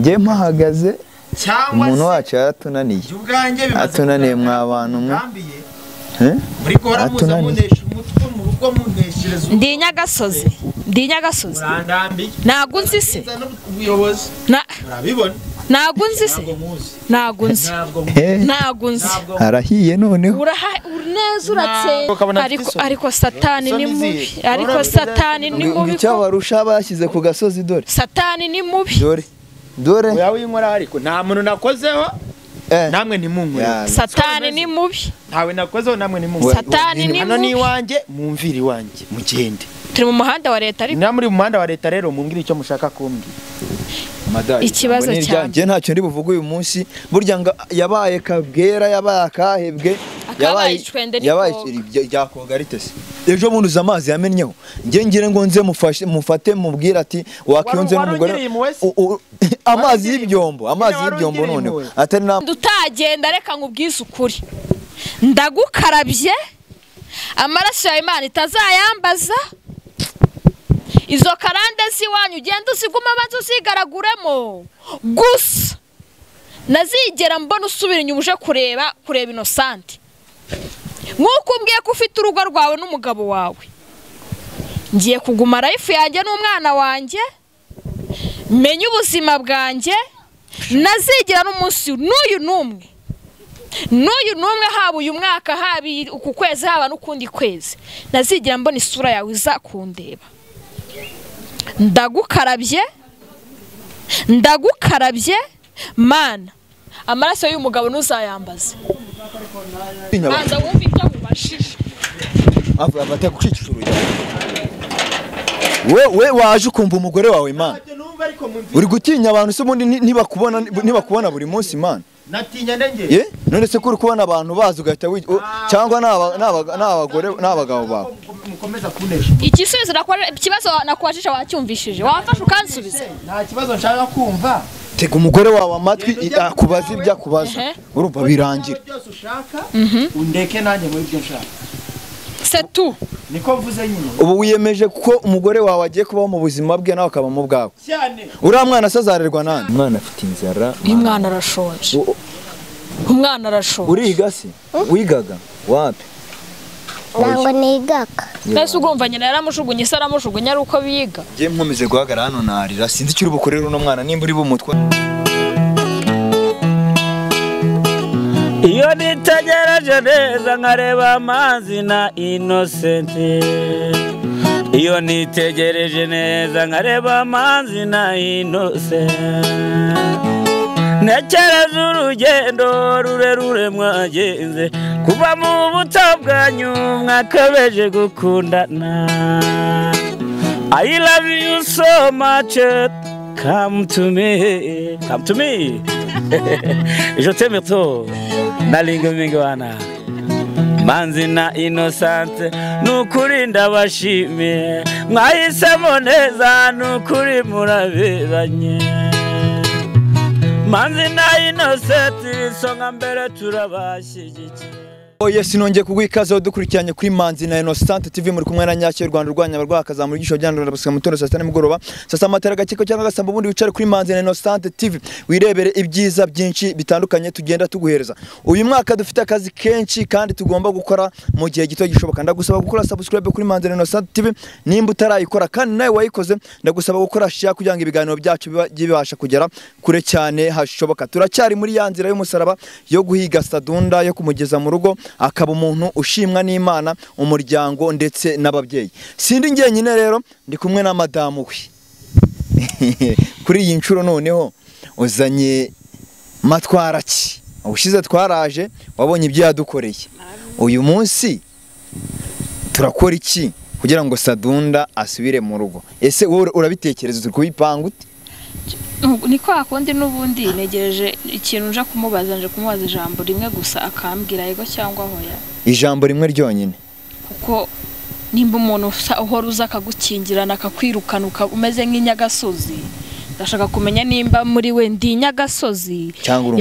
njye mpahagaze umuntu wacu yaratunaniye atunaniye mw'abantu mwe muri kora muzamunesha umutwe mu rugo muneshereza ndi Nyagasozi ntago nzi se ubuyobozi urabibona ntago nzi se ntago nzi arahiye noneho neza uratse ariko satani ni mubi icyabarusha bashyize ku gasozi dore satani ni mubi dore yawe inkora ariko nta muntu nakozeho namwe ni munkwe satani ni mubi ntawe nakozeho namwe ni munkwe satani ni hano ni wanjye mumviri wanjye mugende turi mu muhanda wa leta ariko namuri mu muhanda wa leta rero mumbwira icyo mushaka kumbwira ikibazo cyanjye ntacyo ndi buvuge uyu munsi burya yabaye kabwera yabaye akahebwe yabaye ryakoga ritese ejo bundi uza amazi yamennyeho ngire ngo nze mufate mubwira ati wakiyonze n'umugore amazi y'ibyombo noneho atari na utagenda reka nkubwize ukuri ndagukarabye amaraso ya Imana itazayambaza izo karande ziwanyu ugenda usiguma abanza uzigaraguremo gusa nazigera mbona usubira inyuma uje kureba Innocent nk'uko umbwiye ko ufite urugo rwawe n'umugabo wawe ngiye kuguma life yanjye n'umwana wanjye menye ubuzima bwanjye nazigera n'umunsi n'uyu numwe haba uyu mwaka haba uku kwezi haba n'ukundi kwezi nazigera mbona isura yawe iza kundeba ndagukarabye mana amaraso y'umugabo ntuzayambaze banza wumve icyo mubashije afata gucikisha urugero we waje ukumva umugore wawe Imana uri gutinya abantu se ubundi ntibakubona buri munsi Imana natinya ndenge none se kuri kubona abantu bazi ugahita cyangwa n'abagore n'abagabo bawe mukomeza kunesha igisubizo ikibazo nakwajije wacyumvishije wafasha ukansubiza nta kibazo nshaka kumva tega umugore wawe amatwi akubaza ibyo akubaza urumva birangira byose ushaka undeke nanjye muri byo nshaka c'est tout niko mvuze nyine ubu wiyemeje kuko umugore wawe agiye kubaho mu buzima bwe nawe akaba mu bwawe cyane uriya mwana asazarerwa nande umwana afite inzara umwana arashonje uriga se wigaga wapi ntabwo nigaga mbese ugumva nyina yaramushugunye se aramushugunye ari uko biga njye nkomeze guhagarara hano narira sinzi icyo uri bukorere uno mwana nimba uri bumutwe iyo nitegereje neza nkareba amazi na Innocent iyo nitegereje neza nkareba amazi na Innocent ntekereza urugendo rurerure mwagenze kuva mu buto bwanyu mwakabeje gukundana I love you so much come to me je t'aime trop nalingo mingi wana manzi na Innocent nukuri ndabashimiye mwahisemo neza nukuri muraberanye manzi na Innocent songa mbere turabashyigikiye Yes nongeye kuguha ikaze dukurikiranye kuri Manzi na Innocent TV muri kumwe na Nyacyo Rwanda rwanya barwakaza mu gisho cyane rwanda mu tondo saa 7 nimugoroba sasa amatara gakiko cyangwa gasamba ubundi wicare kuri Manzi na Innocent TV wirebere ibyiza byinshi bitandukanye tugenda tuguhereza uyu mwaka dufite akazi kenshi kandi tugomba gukora mu gihe gito gishoboka ndagusaba gukora subscribe kuri Manzi na Innocent TV nimba utarayikora kandi nawe wayikoze ndagusaba gukora share kugira ngo ibiganiro byacu bibasha kugera kure cyane hashoboka turacyari muri ya nzira y'umusaraba yo guhiga Sadunda yo kumugeza mu rugo akaba umuntu ushimwa n'Imana umuryango ndetse n'ababyeyi sindi ngenyine rero ndi kumwe na madamu we kuri iyi ncuro noneho uzanye matwaraki ubushize twaraje wabonye ibyo yadukoreye uyu munsi turakora iki kugira ngo Sadunda asubire mu rugo ese wowe urabitekereza turi kubipanga ute niko akundi n'ubundi negereje ikintu nje kumubaza ijambo rimwe gusa akambwira yego cyangwa hoya ijambo rimwe ryonyine kuko nimba umuntu uhora uza akagukingirana akakwirukana umeze nk'inyagasozi ndashaka kumenya nimba muri we ndi Nyagasozi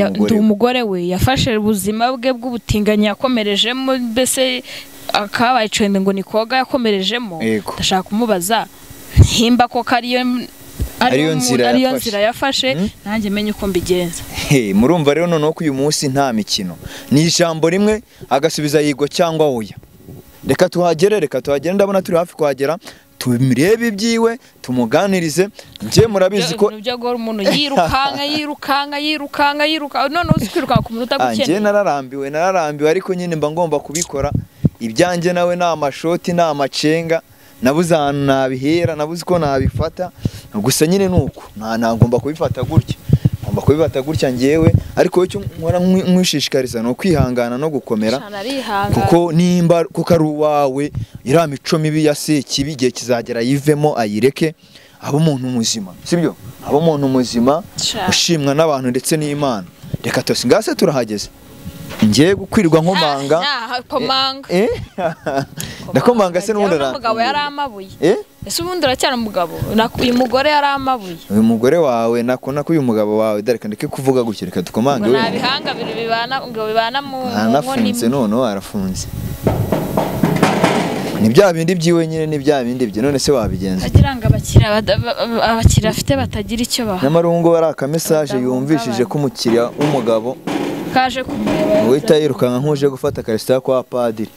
ndi umugore we yafashe ubuzima bwe bw'ubutinganyi yakomerejemo mbese akabaye trend ngo nikoga yakomerejemo ndashaka kumubaza himba ko kariyo ariyo nzira yafashe nanjye menye uko mbigenza. Murumva rero noneho ko uyu munsi nta mikino, ni ijambo rimwe agasubiza yigo cyangwa oya. Reka tuhagere ndabona turi hafi kuhagera, tumurebe ibyiwe tumuganirize. Nje murabizi ko ibyo gora umuntu yirukanka none uzikwiruka ku munota gukeneye. Nje nararambiwe ariko nyine mba ngomba kubikora. Ibyanjye nawe na amashoti na amacenga nabuze ahantu nabihera, nabuze ko nabifata, gusa nyine nuko ngomba kubifata gutya, ngomba kubifata gutya ngewe. Ariko cyo nkora mwishishikariza no kwihangana no gukomera, kuko nimba kuko ari uwawe ira mico mibi ya Sekibi igihe kizagera yivemo ayireke, abo umuntu muzima, sibyo? Abo umuntu muzima ushimwa n'abantu ndetse n'Imana. Reka tose ngase turahageze, ngiye gukwirwa nkomanga. Ndakomanga se n'ubundi umugabo yari amabuye. Ese ubundi uracyari umugabo? Uyu mugore yari amabuye. Uyu mugore wawe nakona ko uyu mugabo wawe dareka ndeke kuvuga gutyo, reka dukomange we. Nabihanga bibana mu anafunze none arafunze. Ni bya bindi byiwe nyine, ni bya bindi bye, none se wabigenza. Agiranga abakiriya afite batagira icyo baha. Namarungo bari aka message yumvishije ko umukiriya w'umugabo kaje kumureba. Wita yirukanka nkuje gufata karisita kwa padiri.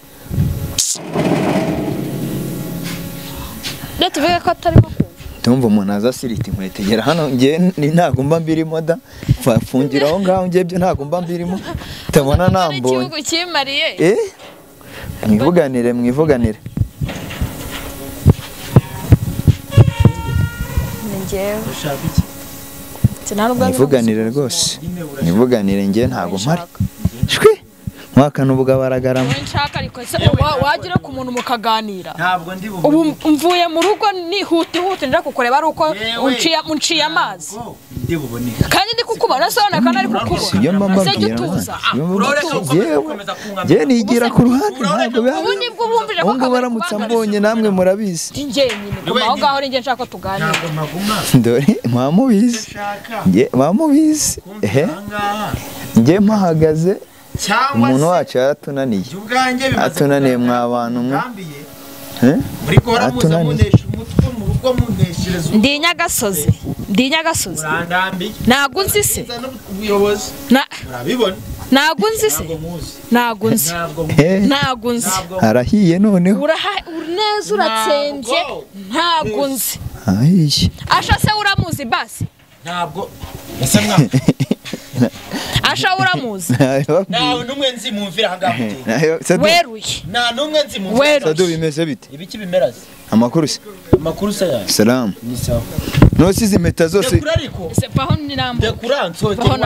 Tuvuge ko atari mo tumva umuntu azasirita inkwetegera hano ngiye ntago mba mbirimo da fafungira aho ngaho ngiye byo ntago mba mbirimo tabona nambonye ikibugo kimariye. mwivuganire mwivuganire rwose, mwivuganire ngiye ntago mpari mwakana ubwo baragarama. Nshaka ariko wagira ku muntu mukaganira. Ntabwo ndi ubu mvuye mu rugo ni huti ndira kukureba ari uko unciye amazi. Ndi bubone. Kandi ndi kukubona sona kana ari kukubona. Iyo mama mbwira. Je nigira ku ruhande ntabwo bya. Ubu nibwo bumvije ko ngo baramutsa mbonye namwe murabizi. Nje nyine kumaho gaho ninge nshaka tuganira. Ndore mwamubizi. Nge mwamubizi. Nge mpahagaze. Umuntu wacu yaratunaniye. Atunaniye mwabantu mwe. Muri ko ramuzamunesha umutwe mu rugo muneshereza. Ndi Nyagasozi. Ntago nzi se. Ubuyobozi. Urabibona. Ntago nzi se. Ntago nzi. Arahiye noneho. Neza uratsembye. Ntago nzi. Ahiye. Asha se uramuzi basi? Ntabwo. Ese mwa. Asha uramuzi? Nawe numwe nzi mumvira hangaho. Weruye. Na numwe nzi mumvira. Sadu bimeze bite? Ibiki bimeraze? Amakuru se? Amakuru se ya. Salam. Ni sawa. No sizi meta zose. Se paho ni nambo. Dekuranso Faho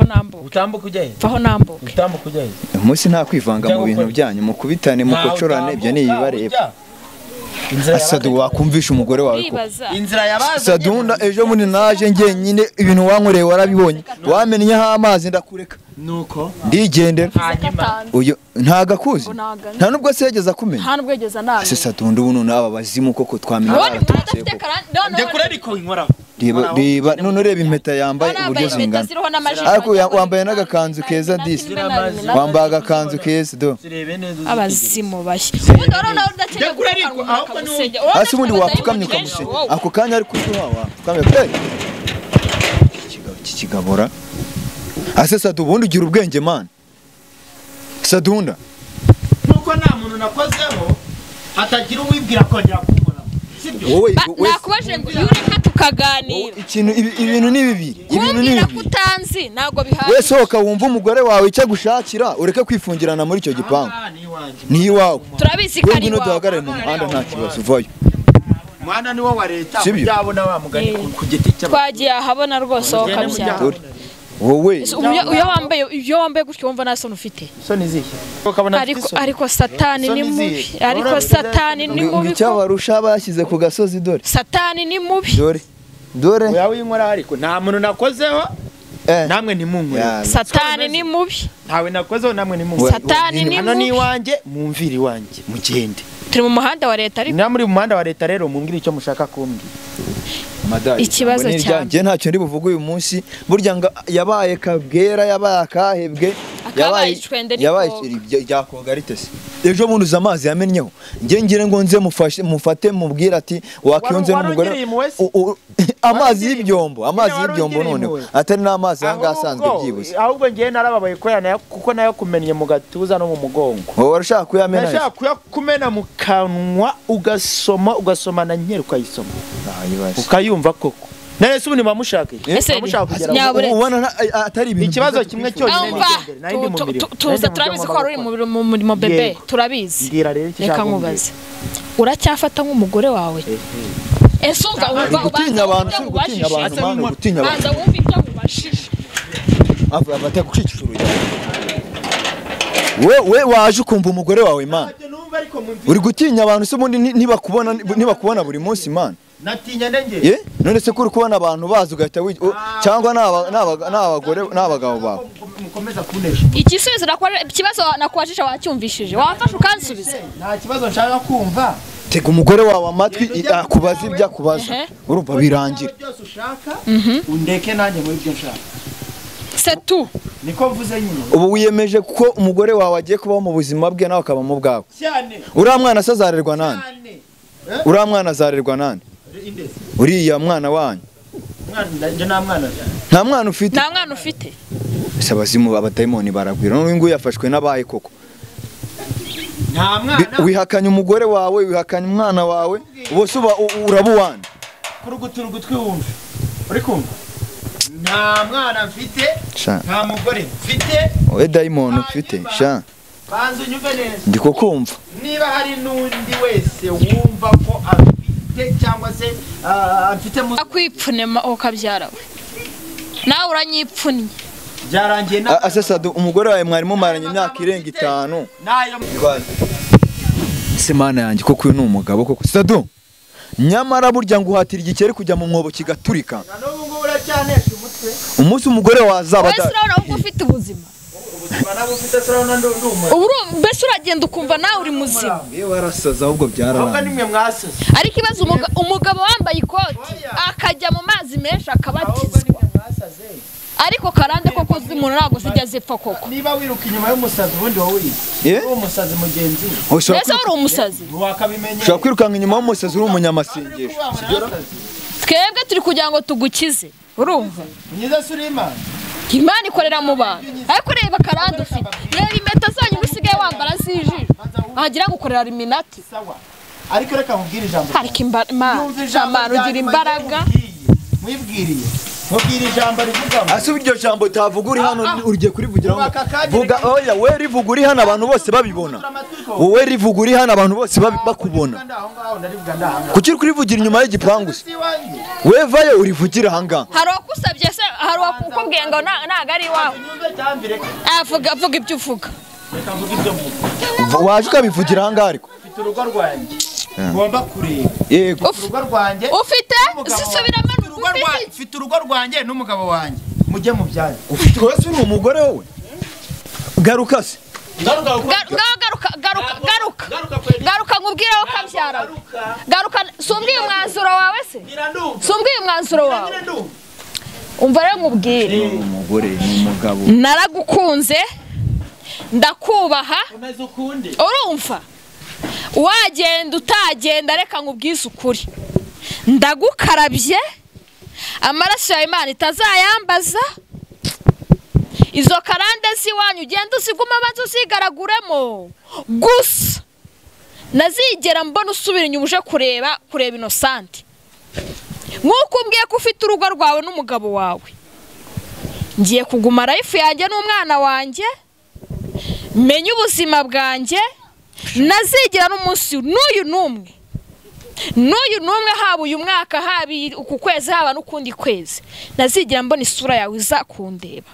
nambo. Utambuka ujye. Faho nambo. Utambuka ujye. Umunsi nta kwivanga mu bintu byanyu mu kubitane mu kocorane ibyo ni ibibareba. Sadu wakumvisha umugore wawe ko inzira yabaze. Sadunda ejo muri naje ngenyine ibintu wankoreye warabibonye, wamennye ha amazi ndakureka nuko ndigendera. Uyu ntaga kuzi nta nubwo segeza kumenya. Nta nubwo yegeza nabi. Se Sadunda ubu naba bazimu koko twamenya. Ndekura ariko inkora. Reba none ureba impeta yambaye uburyo zingana. Ariko wambaye n'agakanzu keza disi. Wambaye agakanzu keza do. Abazimu bashya. Ndekura ariko hasi ubundi wapfukamye ukamusenya ako kanya ari kuduha wapfukamye kikigabora. Ase Sadu ubundi ugira ubwenge man. Sadunda nuko nta muntu nakozeho atagira uwibwira kongera kumubona. Wowe nakubaje ngo yureka tukaganira. Ibintu ni bibiri. Ibintu ni bibiri. Kutanzi nago bihaye. We sohoka wumva umugore wawe icyo gushakira ureke kwifungirana muri icyo gipangu. Ni iwawe. Turabizi ko ari iwawe. Duhagare mu muhanda nta kibazo vayo. Mwana niwo wa leta byabona wa mugani ku giti cy'aba. Twagiye ahabona rwose ho kabya. Wowe iyo wambaye gutyo wumva nta soni ufite. Soni zihe? Ariko satani ni mubi. Ariko satani ni mubi. Icyabarusha bashyize ku gasozi dore. Satani ni mubi. Dore yawe inkora ariko nta muntu nakozeho namwe ni munkwe. Satani ni mubi. Ntawe nakozeho namwe ni munkwe. Satani ni mubi. Hano ni wanjye mumviri wanjye mugende. Turi mu muhanda wa leta ariko. Namuri mu muhanda wa leta rero mumbwira icyo mushaka kumbwira. Ikibazo cyane ntacyo ndi buvuga uyu munsi burya yabaye kabwera yabaye akahebwe yabaye ryakoga ritese ejo bundi uza amazi yamennyeho ngire ngo nze mufate mubwira ati wakiyonze n'umugore amazi y'ibyombo none atari n'amazi yanga asanzwe byibuze ahubwo ngiye narababaye ko kuko nayo kumennye mu gatuza no mu mugongo warashaka kuyamena nashaka kuyakumena mu kanwa ugasoma na nyeri ukayisoma ukayumva koko none se ubundi bamushaka ubona atari ibintu ikibazo kimwe cyonyine tuza turabizi ko ari mu murimo bebe turabizi reka nkubaze uracyafata nk'umugore wawe ese umva gutinya abantu mano gutinya abantu wumva ibyo mubashije afata gucicura we waje ukumva umugore wawe Imana uri gutinya abantu se ubundi ntibakubona buri munsi Imana natinya ndenge none se kuri kubona abantu bazi ugahita cyangwa n'abagore n'abagabo bawe mukomeza kunesha igisubizo ikibazo nakwajije wacyumvishije wafasha ukansubiza nta kibazo nshaka kumva tega umugore wawe amatwi akubaza ibyo akubaza urumva birangira byose ushaka undeke nanjye muri byo nshaka c'est tout niko mvuze nyine ubu wiyemeje kuko umugore wawe agiye kubaho mu buzima bwe nawe akaba mu bwawe cyane uriya mwana azarerwa nande uriya mwana azarerwa nande uriya mwana wanyu nta mwana ufite ese abazimu abadayimoni baragwira n'uyu nguyu yafashwe n'abaye koko nta mwana wihakanye umugore wawe wihakanye umwana wawe bose urabuwanda kuruguturugu twumva uri kumva nta mwana mfite nta mugore mfite wowe dayimoni ufite sha banza unyumve neza ndi kukumva niba hari n'undi wese wumva ko afite cyangwa se afite akwipfunema ukabyara we nawe uranyipfunnye byarangiye na asesadu umugore wawe mwari mumaranye imyaka irenga 5 nayo se mana yanjye koko uyu ni umugabo koko sadu nyamara burya nguhatira igikeri kujya mu mwobo kigaturika n'ubu ngubu uracyanesha umutwe umunsi umugore wazaba wese urabona ko ufite ubuzima mbese uragenda ukumva nawe uri muzima yewe warasaza ahubwo byararangiye ariko ibaze umugabo wambaye ikoti akajya mu mazi menshi akabatizwa ariko karande koko umuntu ntabwo zijya zipfa koko niba wiruka inyuma y'umusazi ubundi wowe uri umusazi mugenzi ese uri umusazi ushobora kwirukanka inyuma y'umusazi uri umunyamasengesho twebwe turi kugira ngo tugukize urumva myiza suri Imana ikorera mu bantu ariko reba karande ufite reba impeta zanyu usigaye wambara zijije wagira ngo ukorera Illuminati ariko reka nkubwire ijambo ariko Imana ugira imbaraga mwibwiriye mubwira ijambo rivuga ase iryo jambo tavuga uri hano urgiye kurivugira vuga oya we rivuga uri hano abantu bose babibona wowe rivuga uri hano abantu bose bakubona kuki uri kurivugira inyuma y'igipangu se we vayo urivugira hanga hari wakusabye se hari wakukubwiye ngo naga ari wawe vuga ibyo uvuga waje ukabivugira hanga ariko ufite urugo rwanjye ngomba kureba yego urugo rwanjye ufite sisubiramo ufite urugo rwanjye n'umugabo wanjye mujye mu byanyu ufite wese uri umugore wowe garuka se garuka nkubwire aho kabyara garuka sumbwiye umwanzuro wawe se sumbwiye umwanzuro wawe umva rero nkubwire umugore n'umugabo naragukunze ndakubaha urumva wagenda utagenda reka nkubwize ukuri ndagukarabye amaraso ya Imana itazayambaza izo karande ziwanyu ugenda usiguma maze uzigaraguremo gusa nazigera mbona usubira inyuma uje kureba Innocent nk'uko umbwiye ko ufite urugo rwawe n'umugabo wawe ngiye kuguma life yanjye n'umwana wanjye menye ubuzima bwanjye nazigera n'umunsi n'uyu numwe haba uyu mwaka haba uku kwezi haba n'ukundi kwezi nazigera mbona isura yawe izakundeba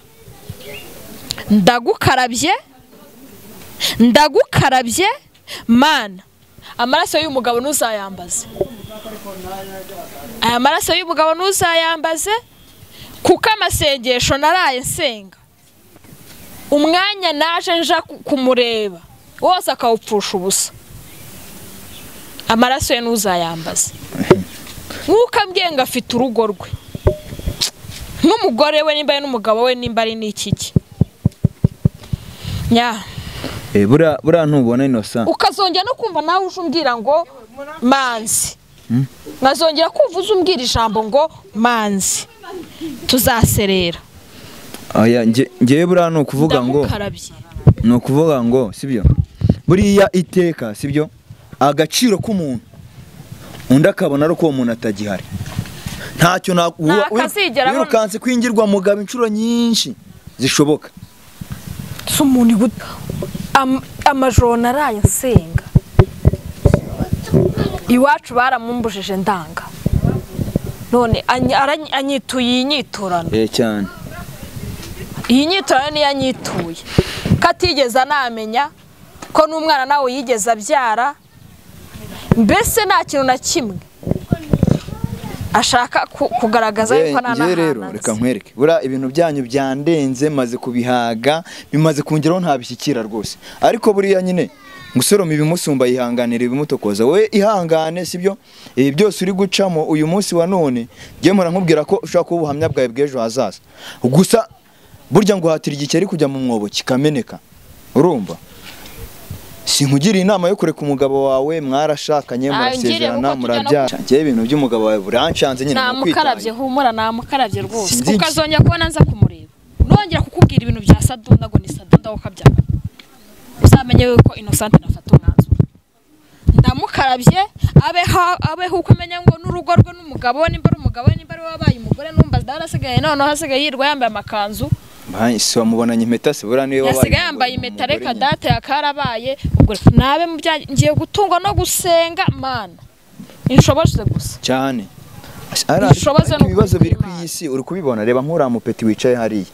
ndagukarabye mana amaraso y'umugabo ntuzayambaze aya maraso y'umugabo ntuzayambaze kuko amasengesho naraye nsenga umwanya naje nja kumureba wose akawupfusha ubusa amaraso ye ntuzayambaze nk'uko ambwiye ngo afite urugo rwe n'umugore we nimba ari n'umugabo we nimba ari n'ikiki buriya ntubona Innocent ukazongera no kumva nawe ujumbwira ngo manzi nkazongera kumva uzumbwira ijambo ngo manzi tuzaserera aya ngewe buriya ni ukuvuga ngo sibyo buriya iteka sibyo agaciro k'umuntu undi akabona ari uko uwo muntu atagihari ntacyo wirukanse kwingirwa mugabo inshuro nyinshi zishoboka si umuntu amajoro naraye nsenga iwacu baramumbujije ndanga none anyituye iyi nyiturano cyane iyi nyiturano niyo anyituye katigeze anamenya ko n'umwana nawe yigeze abyara mbese nta kintu na kimwe ashaka kugaragaza yuko nta n'ahandi rero reka nkwereke buriya ibintu byanyu byandenze maze kubihaga bimaze kongeraho ntabishyikira rwose ariko buriya nyine gusoroma ibimusumba yihanganira ibimutokoza we ihangane sibyo ibi byose uri gucamo uyu munsi wa none ngiye mpora nkubwira ko ushaka kuba ubuhamya bwawe bw'ejo hazaza gusa burya ngo hatira igikeri kujya mu mwobo kikameneka urumva sinkugiriye inama yo kureka umugabo wawe mwarashakanye murasezerana murabyara ngiye ibintu by'umugabo wawe buranshanze nyine namukarabye humura namukarabye rwose ukazongera kubona nza kumureba nongera kukubwira ibintu bya Sadunda ngo ni Sadunda wokabyara uzamenye yuko Innocent nafata umwanzuro ndamukarabye abeho uko umenya ngo n'urugo rwe n'umugabo nimba ari umugabo nimba ari wabaye umugore numva darasigaye none hasigaye yirwa yambaye amakanzu bahise wamubonanye impeta se bura niyo wabaye yasigaye yambaye impeta reka date yakarabaye ubwo nabe ngiye gutungwa no gusenga mana inshoboze gusa cyane ibibazo biri ku isi uri kubibona reba nk'uriya mupeti wicaye hariya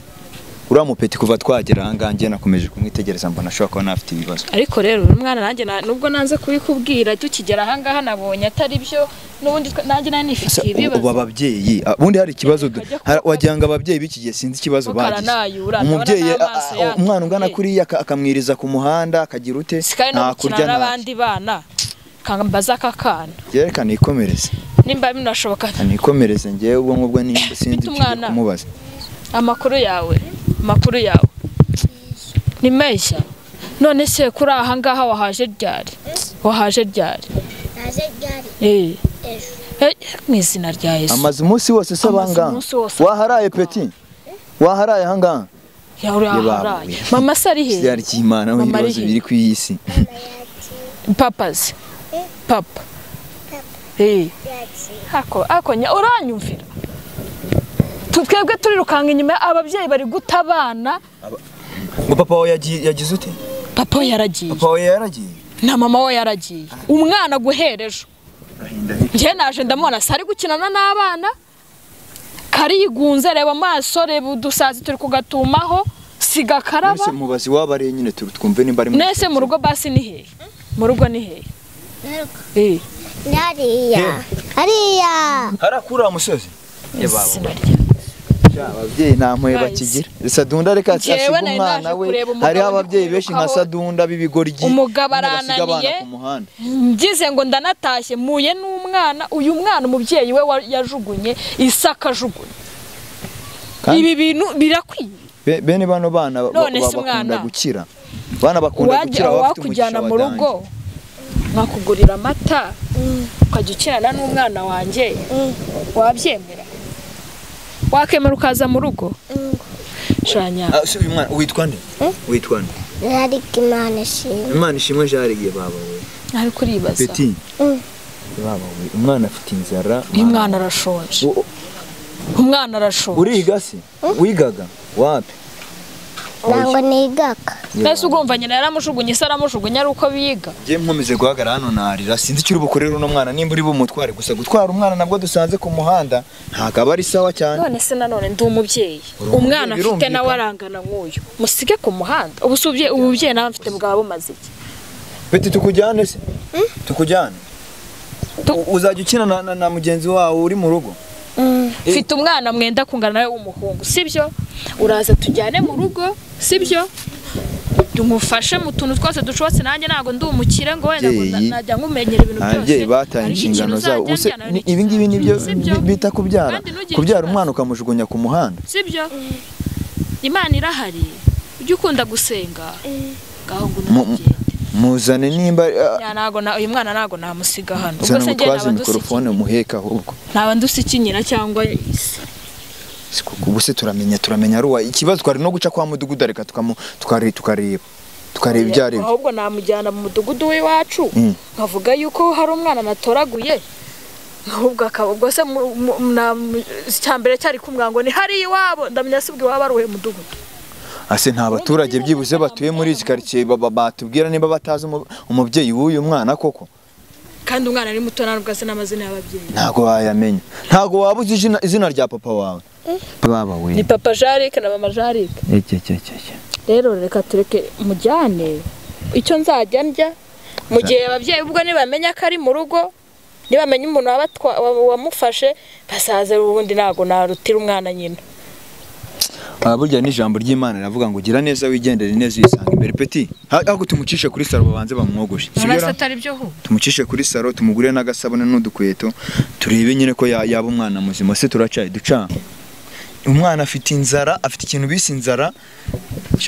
uriya mupeti kuva twagera ahangaha njye nakomeje kumwitegereza mbona ashobora kuba nafite ibibazo ariko rero umwana nanjye nubwo nanze kubikubwira tukigera ahangaha nabonye atari byo n'ubundi nanjye nanifitiye ibibazo ubu ababyeyi ubundi hari ikibazo wagira ngo ababyeyi b'iki gihe sinzi ikibazo bagize umubyeyi umwana ungana kuriya akamwiriza ku muhanda akagira ute nta kurya n'abandi bana kambaza akakana yerekana ikomereze nimba binashoboka nikomereze ngewe ubwo ngubwo sinzi icyo kumubaza amakuru yawe ni meshya none se kuri ahangaha wahaje ryari mu izina rya Yesu amaze umunsi wose se abanga waharaye peti waharaye ahangaha yaharaye mama se ari he byari kimana w'ibibazo biri ku isi papa hako uranyumvira twebwe turirukanga inyuma ababyeyi bari gutabana ngo papa we yagize ute papa we yaragiye na mama we yaragiye umwana guherejo njye naje ndamubona sari gukinana n'abana karigunze reba amaso reba udusazi turi kugatumaho siga karaba nese mubazi wabare nyine twumve nimba ari nese mu rugo basi ni he mu rugo ni he hariya harakura umusozi ababyeyi nta mpuhwe bakigira Sadunda reka asiga umwana we hariho ababyeyi benshi nka Sadunda b'ibigoryi umugabo arananiye ngize ngo ndanatashye muye n'umwana uyu mwana umubyeyi we yajugunye isaka jugunye ibi bintu birakwiye bene bano bana bakunda gukira bana bakunda gukira bafite kujyana mu rugo nkakugurira amata ukajya ukirana n'umwana wanjye wabyemera wakemera ukaza mu rugo shanya uyu mwana witwa nde Jarige Imana ishimwe Jarige baba we ari kuribaza Peti baba we umwana afite inzara umwana arashonje uriga se wigaga wapi ntango nigaka nese ugumva nyina yaramushugunye se aramushugunye ari uko biga ngiye nkomeze guhagara hano narira sinzi icyo uri bukorera uno mwana nimba uri bumutware gusa gutwara umwana nabwo dusanze ku muhanda ntabwo ari sawa cyane none se nanone ndi umubyeyi umwana afite nawe arangana nk'uyu musige ku muhanda ububyeyi nawe mfite bwaba bumaze iki Peti tukujyane se tukujyane uzajya ukina na mugenzi wawe uri mu rugo mfite umwana mwenda kungana nawe w'umuhungu sibyo uraza tujyane mu rugo sibyo tumufashe mu tuntu twose dushobotse nanjye ntago ndi umukire ngo wenda najya nkumenyera ibintu byose ababyeyi bataye inshingano zabo ibi ngibi nibyo bita kubyara umwana ukamujugunya ku muhanda sibyo Imana irahari ujye ukunda gusenga muzane nimba uyu mwana ntago namusiga hano ubwo se njye naba mikrofone muheka ahubwo naba ndusikinyira cyangwa isi ubu se turamenya ruwa ikibazo twari no guca kwa mudugudu reka tukareba ibyo ari ahubwo namujyana mu mudugudu w'iwacu nkavuga yuko hari umwana natoraguye ahubwo akabwo se cyambere cyari kumwango ni hari iwabo ndamenya sibwe waba ruhe mudugudu ase nta baturage byibuze batuye muri izi quartier batubwira niba batazi umubyeyi w'uyu mwana koko kandi umwana ari muto ntabwo ase n'amazina y'ababyeyi ntago wayamenya ntago wabuze izina rya papa wawe baba we ni papa Jarike na mama Jarike rero reka tureke mujyane icyo nzajya ndya mu gihe ababyeyi ubwo nibamenya ko ari mu rugo nibamenya umuntu wamufashe basaze ubundi ntago narutira umwana nyina burya n'ijambo ry'Imana riravuga ngo gira neza wigendere neza yisanga imbere peti aho tumucishe kuri saro babanze bamwogoshe tumucishe kuri saro tumugure n'agasabone n'udukweto turebe nyine ko yaba umwana muzima se turacaye duca umwana afite inzara afite ikintu bise inzara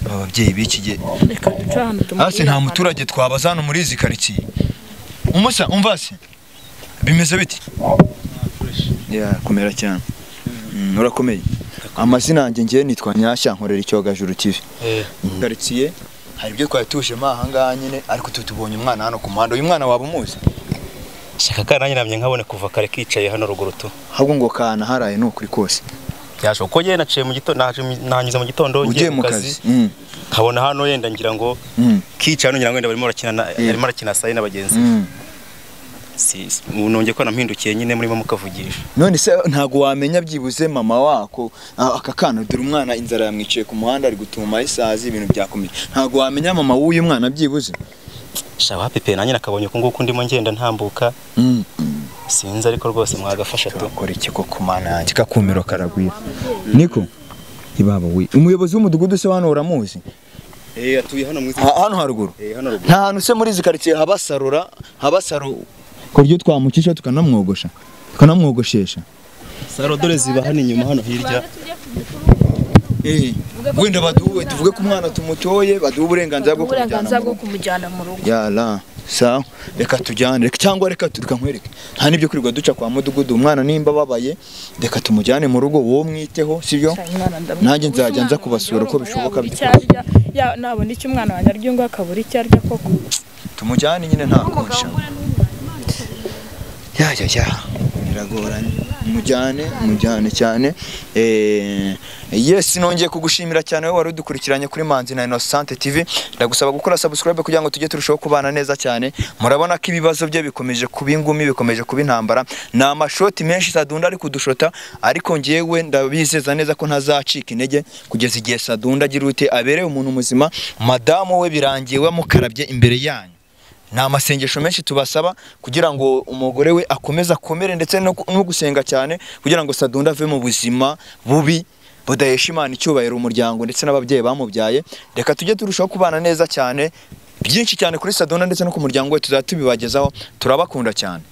ababyeyi b'iki reka ducana hasi nta muturage twabaza hano muri izi quartier umusa umvase bimeze biti kumera cyane urakomeye amazina yanjye ngiye nitwa Nyashya nkorera Icyogajuru TV quartier hari ibyo twari tujemo aha ngaha nyine ariko tutubonye umwana hano ku muhanda uyu mwana waba umuzi shaka kana nyine nkabone kuva kare kicaye hano ruguru tu ahubwo ngo kana haraye no kuri kose byasho uko ye naciye mu gitondo nanyuze mu gitondo ngiye mu kazi kabona hano yenda ngira ngo kica hano ngira ngo barimo arakina sayi n'abagenzi nongeye ko nampindukiye nyine murimo mukavugisha none se ntago wamenya byibuze mama wako aka kana dore umwana inzara yamwiciye ku muhanda ari gutuma isazi ibintu byakomeye ntago wamenya mama w'uyu mwana byibuze shawa pepe nanjye nakabonye ko nguko ndimo ngenda ntambuka sinzi ariko rwose mwagafasha tu akora iki ko kumana yanjye kakumiro karagwira niko ibaba we umuyobozi w'umudugudu se hano uramuzi atuye hano mu hano haruguru nta hantu se muri izi quartier habasaro ko ryo twamucisha tukanamwogoshesha saro dore ziba hano inyuma hano hirya wenda baduwe tuvuge ko umwana tumutoye baduwe uburenganzira bwo kumujyana mu rugo yala sawa reka tujyane cyangwa reka nkwereke nta nibyo kurirwa duca kwa mudugudu umwana nimba babaye reka tumujyane mu rugo wowe mwiteho sibyo nanjye nzajya nza kubasura uko bishoboka nabona icyo umwana wanjye arya ngo akabura icyo arya koko tumujyane nyine nta konsha biragoranye mujyane cyane yes nongeye kugushimira cyane wowe wari udukurikiranye kuri Manzi na Innocent TV ndagusaba gukora subscribe kugira ngo tujye turushaho kubana neza cyane murabona ko ibibazo bye bikomeje kuba ingumi bikomeje kuba intambara na amashoti menshi Sadunda ari kudushota ariko ngiyewe ndabizeza neza ko ntazacika intege kugeza igihe Sadunda agira ute abereye umuntu muzima madamu we birangiye wamukarabye imbere yanyu na amasengesho menshi tubasaba kugira ngo umugore we akomeze akomere ndetse no gusenga cyane kugira ngo Sadunda ave mu buzima bubi budahesha Imana icyubahiro umuryango ndetse n'ababyeyi bamubyaye reka tujye turushaho kubana neza cyane byinshi cyane kuri Sadunda ndetse no ku muryango we tuzatubibagezaho turabakunda cyane